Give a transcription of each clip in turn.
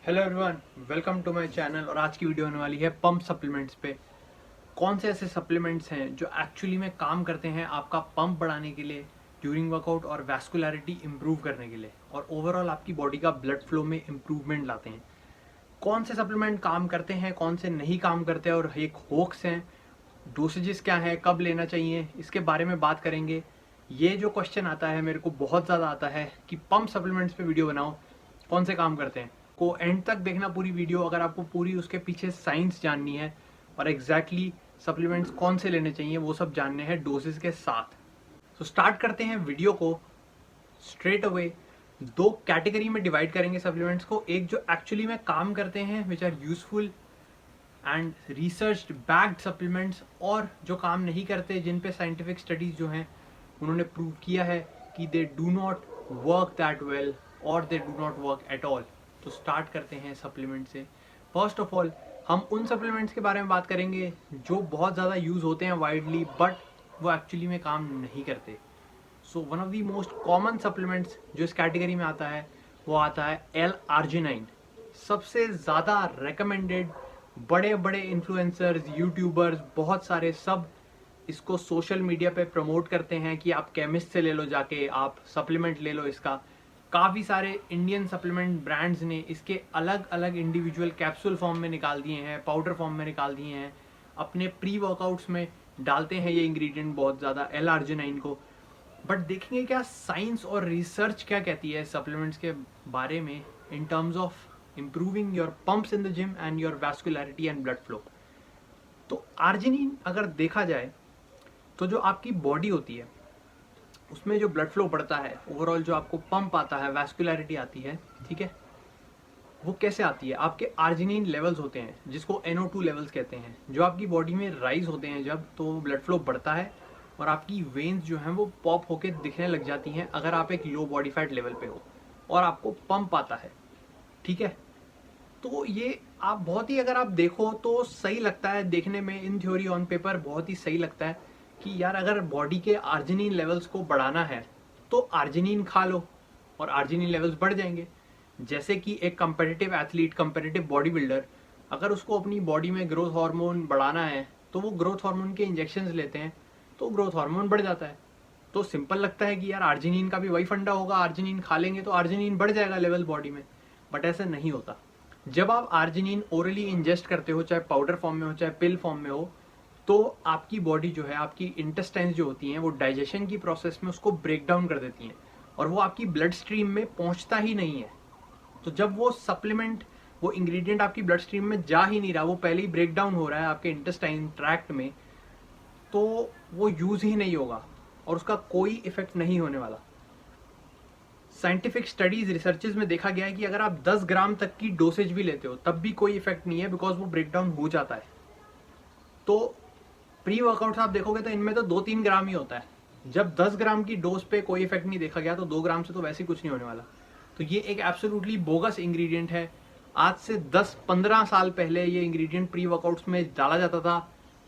Hello everyone, welcome to my channel. और आज की वीडियो होने वाली है पंप सप्लीमेंट्स पे। कौन से ऐसे सप्लीमेंट्स हैं जो एक्चुअली में काम करते हैं आपका पंप बढ़ाने के लिए ड्यूरिंग वर्कआउट और वैस्कुलरिटी इंप्रूव करने के लिए और ओवरऑल आपकी बॉडी का ब्लड फ्लो में इंप्रूवमेंट लाते हैं। कौन से सप्लीमेंट काम करते हैं, कौन से नहीं काम करते और एक होक्स हैं, डोसेजेस क्या है, कब लेना चाहिए, इसके बारे में बात करेंगे। ये जो क्वेश्चन आता है मेरे को बहुत ज़्यादा आता है कि पंप सप्लीमेंट्स पे वीडियो बनाओ, कौन से काम करते हैं। को एंड तक देखना पूरी वीडियो, अगर आपको पूरी उसके पीछे साइंस जाननी है और एग्जैक्टली सप्लीमेंट्स कौन से लेने चाहिए वो सब जानने हैं डोसेस के साथ। तो स्टार्ट करते हैं वीडियो को स्ट्रेट अवे। दो कैटेगरी में डिवाइड करेंगे सप्लीमेंट्स को, एक जो एक्चुअली में काम करते हैं which are useful and research backed supplements, और जो काम नहीं करते जिन पे साइंटिफिक स्टडीज जो हैं उन्होंने प्रूव किया है कि they do not work that well और they do not work at all. तो स्टार्ट करते हैं सप्लीमेंट से। फर्स्ट ऑफ ऑल हम उन सप्लीमेंट्स के बारे में बात करेंगे जो बहुत ज़्यादा यूज़ होते हैं वाइडली बट वो एक्चुअली में काम नहीं करते। So one of the most common supplements जो इस कैटेगरी में आता है वो आता है L-आर्जिनाइन। सबसे ज़्यादा रेकमेंडेड, बड़े बड़े इन्फ्लुएंसर्स, यूट्यूबर्स, बहुत सारे सब इसको सोशल मीडिया पे प्रमोट करते हैं कि आप केमिस्ट से ले लो, जाके आप सप्लीमेंट ले लो इसका। काफ़ी सारे इंडियन सप्लीमेंट ब्रांड्स ने इसके अलग अलग इंडिविजुअल कैप्सूल फॉर्म में निकाल दिए हैं, पाउडर फॉर्म में निकाल दिए हैं, अपने प्री वर्कआउट्स में डालते हैं ये इंग्रेडिएंट बहुत ज़्यादा L-आर्जिनाइन को। बट देखेंगे क्या साइंस और रिसर्च क्या कहती है सप्लीमेंट्स के बारे में इन terms of improving your pumps in the gym and your vascularity and blood flow. तो आर्जिनिन अगर देखा जाए तो जो आपकी बॉडी होती है उसमें जो ब्लड फ्लो बढ़ता है, ओवरऑल जो आपको पंप आता है, वैस्कुलरिटी आती है, ठीक है, वो कैसे आती है? आपके आर्जिनिन लेवल्स होते हैं जिसको NO2 लेवल्स कहते हैं, जो आपकी बॉडी में राइज होते हैं जब, तो ब्लड फ्लो बढ़ता है और आपकी वेन्स जो हैं वो पॉप होके दिखने लग जाती हैं अगर आप एक लो बॉडी फैट लेवल पे हो और आपको पंप आता है, ठीक है। तो ये आप बहुत ही, अगर आप देखो तो सही लगता है देखने में, इन थ्योरी ऑन पेपर बहुत ही सही लगता है कि यार अगर बॉडी के आर्जिनिन लेवल्स को बढ़ाना है तो आर्जिनिन खा लो और आर्जिनिन लेवल्स बढ़ जाएंगे। जैसे कि एक competitive athlete, competitive body builder, अगर उसको अपनी बॉडी में ग्रोथ हार्मोन बढ़ाना है तो वो ग्रोथ हार्मोन के इंजेक्शंस लेते हैं तो ग्रोथ हार्मोन बढ़ जाता है। तो सिंपल लगता है कि यार आर्जिनिन का भी वही फंडा होगा, आर्जिनिन खा लेंगे तो आर्जिनिन बढ़ जाएगा लेवल बॉडी में। बट ऐसा नहीं होता। जब आप आर्जिनिन ओरली इंजेस्ट करते हो, चाहे पाउडर फॉर्म में हो चाहे पिल फॉर्म में हो, तो आपकी बॉडी जो है, आपकी इंटेस्टाइन्स जो होती हैं वो डाइजेशन की प्रोसेस में उसको ब्रेक डाउन कर देती हैं और वो आपकी ब्लड स्ट्रीम में पहुंचता ही नहीं है। तो जब वो सप्लीमेंट, वो इंग्रेडिएंट आपकी ब्लड स्ट्रीम में जा ही नहीं रहा, वो पहले ही ब्रेक डाउन हो रहा है आपके इंटेस्टाइन ट्रैक्ट में, तो वो यूज ही नहीं होगा और उसका कोई इफेक्ट नहीं होने वाला। साइंटिफिक स्टडीज, रिसर्चेज में देखा गया है कि अगर आप 10 ग्राम तक की डोसेज भी लेते हो तब भी कोई इफेक्ट नहीं है, बिकॉज वो ब्रेक डाउन हो जाता है। तो प्री वर्कआउट आप देखोगे तो इनमें तो 2-3 ग्राम ही होता है। जब 10 ग्राम की डोज पे कोई इफेक्ट नहीं देखा गया तो 2 ग्राम से तो वैसे ही कुछ नहीं होने वाला। तो ये एक एब्सोल्युटली बोगस इंग्रेडिएंट है। आज से 10-15 साल पहले ये इंग्रेडिएंट प्री वर्कआउट्स में डाला जाता था,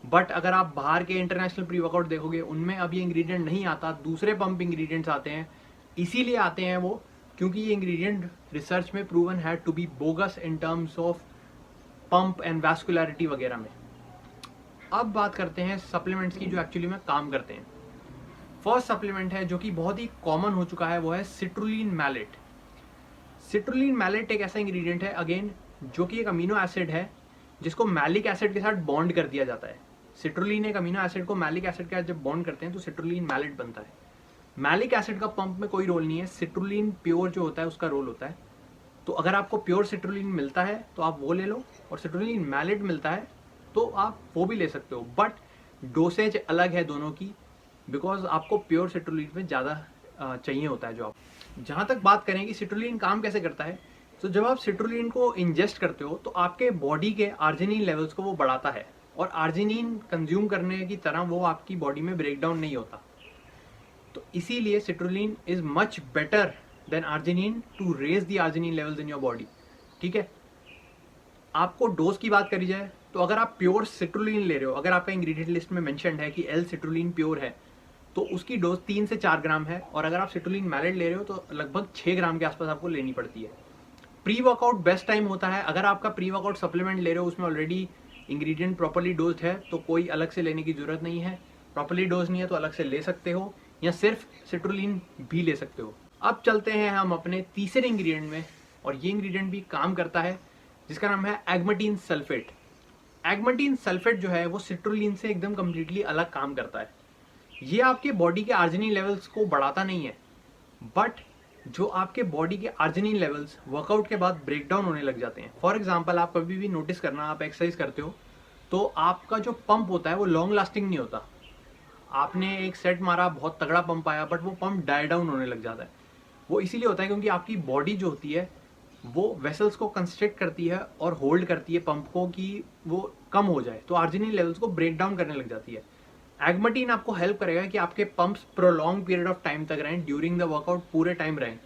बट अगर आप बाहर के इंटरनेशनल प्री वर्कआउट देखोगे उनमें अब ये इंग्रेडिएंट नहीं आता, दूसरे पंप इंग्रेडिएंट्स आते हैं। इसीलिए आते हैं वो क्योंकि ये इंग्रेडिएंट रिसर्च में प्रूवन है to be bogus in terms of pump and vascularity वगैरह में। अब बात करते हैं सप्लीमेंट्स की जो एक्चुअली में काम करते हैं। फर्स्ट सप्लीमेंट है जो कि बहुत ही कॉमन हो चुका है, वो है सिट्रुलिन मैलेट। सिट्रुलिन मैलेट एक ऐसा इंग्रेडिएंट है अगेन जो कि एक अमीनो एसिड है जिसको मैलिक एसिड के साथ बॉन्ड कर दिया जाता है। सिट्रुलिन एक अमीनो एसिड को मैलिक एसिड के साथ जब बॉन्ड करते हैं तो सिट्रुलिन मैलेट बनता है। मैलिक एसिड का पंप में कोई रोल नहीं है, सिट्रुलिन प्योर जो होता है उसका रोल होता है। तो अगर आपको प्योर सिट्रुलिन मिलता है तो आप वो ले लो, और सिट्रुलिन मैलेट मिलता है तो आप वो भी ले सकते हो, बट डोसेज अलग है दोनों की, बिकॉज आपको प्योर सिट्रुलिन में ज़्यादा चाहिए होता है। जो आप जहाँ तक बात करें कि सिट्रुलिन काम कैसे करता है, तो जब आप सिट्रुलिन को इंजेस्ट करते हो तो आपके बॉडी के आर्जिनिन लेवल्स को वो बढ़ाता है, और आर्जिनिन कंज्यूम करने की तरह वो आपकी बॉडी में ब्रेक डाउन नहीं होता। तो इसीलिए citrulline is much better than arginine to raise the arginine levels in your body, ठीक है। आपको डोज की बात करी जाए तो अगर आप प्योर सिट्रुलिन ले रहे हो, अगर आपका इंग्रेडिएंट लिस्ट में मेंशन्ड है कि L-सिट्रुलिन प्योर है, तो उसकी डोज 3 से 4 ग्राम है, और अगर आप सिट्रुलिन मैलेट ले रहे हो तो लगभग 6 ग्राम के आसपास आपको लेनी पड़ती है। प्री वर्कआउट बेस्ट टाइम होता है। अगर आपका प्री वर्कआउट सप्लीमेंट ले रहे हो उसमें ऑलरेडी इंग्रेडिएंट प्रॉपर्ली डोज्ड है तो कोई अलग से लेने की जरूरत नहीं है। प्रॉपर्ली डोज नहीं है तो अलग से ले सकते हो, या सिर्फ सिट्रुलिन भी ले सकते हो। अब चलते हैं हम अपने तीसरे इंग्रेडिएंट में, और ये इंग्रेडिएंट भी काम करता है जिसका नाम है एगमेटीन सल्फेट। एगमेटीन सल्फेट जो है वो सिट्रुलिन से एकदम कम्प्लीटली अलग काम करता है। ये आपके बॉडी के आर्जिनिन लेवल्स को बढ़ाता नहीं है, बट जो आपके बॉडी के आर्जिनिन लेवल्स वर्कआउट के बाद ब्रेक डाउन होने लग जाते हैं। फॉर एग्जांपल आप कभी भी नोटिस करना, आप एक्सरसाइज करते हो तो आपका जो पंप होता है वो लॉन्ग लास्टिंग नहीं होता। आपने एक सेट मारा, बहुत तगड़ा पंप आया, बट वो पंप डाई डाउन होने लग जाता है। वो इसीलिए होता है क्योंकि आपकी बॉडी जो होती है वो वेसल्स को कंस्ट्रिक्ट करती है और होल्ड करती है पंप को कि वो कम हो जाए, तो आर्जिनिन लेवल्स को ब्रेक डाउन करने लग जाती है। एगमेटीन आपको हेल्प करेगा कि आपके pumps prolong period of time तक रहें, ड्यूरिंग द वर्कआउट पूरे टाइम रहें,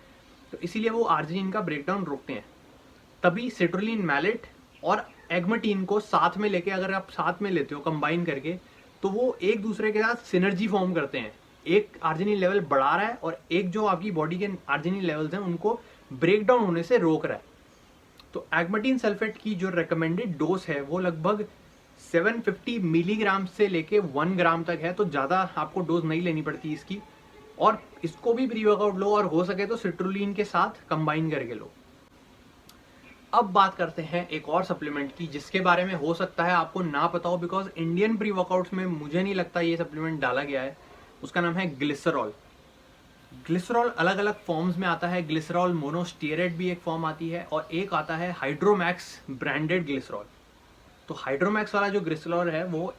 तो इसीलिए वो आर्जिनिन का ब्रेकडाउन रोकते हैं। तभी सिट्रुलिन मैलेट और एगमेटीन को साथ में लेके, अगर आप साथ में लेते हो कंबाइन करके, तो वो एक दूसरे के साथ सिनर्जी फॉर्म करते हैं। एक आर्जिनिन लेवल बढ़ा रहा है और एक जो आपकी बॉडी के आर्जिनिन लेवल्स हैं उनको ब्रेक डाउन होने से रोक रहा है। तो एगमेटीन सल्फेट की जो रिकमेंडेड डोज है वो लगभग 750 मिलीग्राम से लेके 1 ग्राम तक है, तो ज़्यादा आपको डोज नहीं लेनी पड़ती इसकी। और इसको भी प्री वर्कआउट लो, और हो सके तो सिट्रुलिन के साथ कंबाइन करके लो। अब बात करते हैं एक और सप्लीमेंट की जिसके बारे में हो सकता है आपको ना पता हो, बिकॉज इंडियन प्री वर्कआउट्स में मुझे नहीं लगता ये सप्लीमेंट डाला गया है। उसका नाम है ग्लिसरॉल। ग्लिसरॉल अलग अलग फॉर्म्स में आता है। ग्लिसरॉल मोनोस्टेरॉइड भी एक फॉर्म आती है, और एक आता है हाइड्रोमैक्स ब्रांडेड ग्लिसरॉल। तो हाइड्रोमैक्स वाला जो ग्लिसरॉल है वो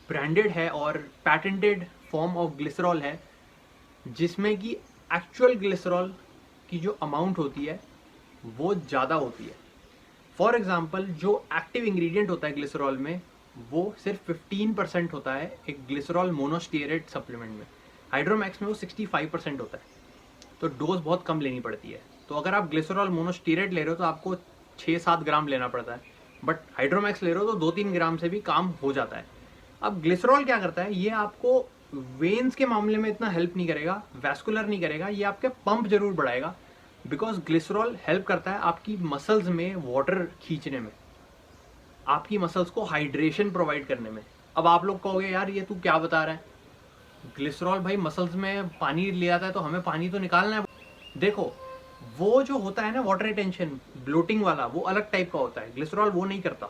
ब्रांडेड है और पैटेंटेड फॉर्म ऑफ ग्लिसरॉल है, जिसमें कि एक्चुअल ग्लिसरॉल की जो अमाउंट होती है वो ज़्यादा होती है। फॉर एग्जाम्पल जो एक्टिव इंग्रेडिएंट होता है ग्लिसरॉल में वो सिर्फ 15% होता है एक ग्लिसरॉल मोनोस्टेरॉइड सप्लीमेंट में। हाइड्रोमैक्स में वो 65% होता है, तो डोज बहुत कम लेनी पड़ती है। तो अगर आप ग्लिसरॉल मोनोस्टेरॉइड ले रहे हो तो आपको 6-7 ग्राम लेना पड़ता है, बट हाइड्रोमैक्स ले रहे हो तो 2-3 ग्राम से भी काम हो जाता है। अब ग्लिसरॉल क्या करता है, ये आपको वेन्स के मामले में इतना हेल्प नहीं करेगा, वैस्कुलर नहीं करेगा, ये आपके पंप जरूर बढ़ाएगा, बिकॉज ग्लिसरॉल हेल्प करता है आपकी मसल्स में वाटर खींचने में, आपकी मसल्स को हाइड्रेशन प्रोवाइड करने में। अब आप लोग कहोगे यार ये तू क्या बता रहा है, ग्लिसरॉल भाई मसल्स में पानी ले आता है तो हमें पानी तो निकालना है। देखो वो जो होता है ना वाटर रिटेंशन, ब्लोटिंग वाला, वो अलग टाइप का होता है, ग्लिसरॉल वो नहीं करता।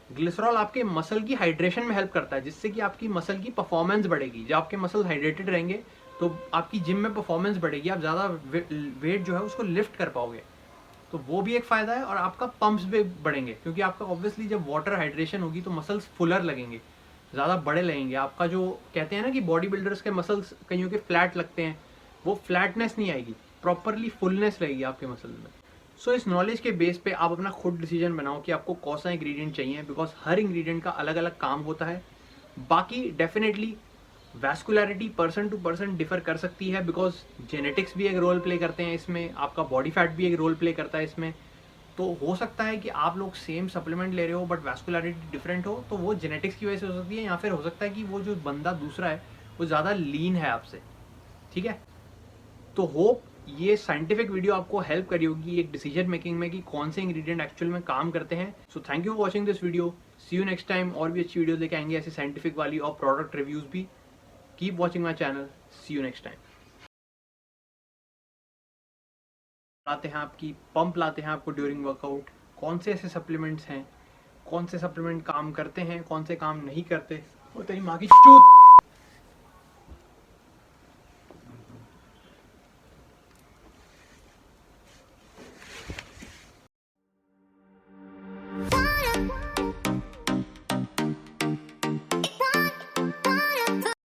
ग्लिसरॉल आपके मसल की हाइड्रेशन में हेल्प करता है, जिससे कि आपकी मसल की परफॉर्मेंस बढ़ेगी। जब आपके मसल हाइड्रेटेड रहेंगे तो आपकी जिम में परफॉर्मेंस बढ़ेगी, आप ज़्यादा वेट जो है उसको लिफ्ट कर पाओगे, तो वो भी एक फ़ायदा है। और आपका पंप्स भी बढ़ेंगे क्योंकि आपका ऑब्वियसली जब वाटर हाइड्रेशन होगी तो मसल्स फुलर लगेंगे, ज़्यादा बड़े लगेंगे। आपका जो कहते हैं ना कि बॉडी बिल्डर्स के मसल्स कईयों के फ्लैट लगते हैं, वो फ्लैटनेस नहीं आएगी, प्रॉपरली फुलनेस रहेगी आपके मसल में। सो इस नॉलेज के बेस पे आप अपना खुद डिसीजन बनाओ कि आपको कौन सा इंग्रेडिएंट चाहिए, बिकॉज हर इंग्रेडिएंट का अलग अलग काम होता है। बाकी definitely vascularity person to person differ कर सकती है, बिकॉज जेनेटिक्स भी एक रोल प्ले करते हैं इसमें, आपका बॉडी फैट भी एक रोल प्ले करता है इसमें। तो हो सकता है कि आप लोग सेम सप्लीमेंट ले रहे हो बट वैस्कुलैरिटी डिफरेंट हो, तो वो जेनेटिक्स की वजह से हो सकती है, या फिर हो सकता है कि वो जो बंदा दूसरा है वो ज़्यादा लीन है आपसे। ठीक है, तो होप ये साइंटिफिक वीडियो आपको हेल्प करी होगी एक डिसीजन मेकिंग में कि कौन से इंग्रेडिएंट एक्चुअल में काम करते हैं। So thank you for watching this video. See you next time. और भी अच्छी वीडियो लेके आएंगे ऐसे साइंटिफिक वाली और प्रोडक्ट रिव्यूज भी। Keep watching my channel. See you next time. लाते हैं आपकी पंप, लाते हैं आपको ड्यूरिंग वर्कआउट, कौन से ऐसे सप्लीमेंट्स हैं, कौन से सप्लीमेंट काम करते हैं, कौन से काम नहीं करते, और तेरी माँ की चूत।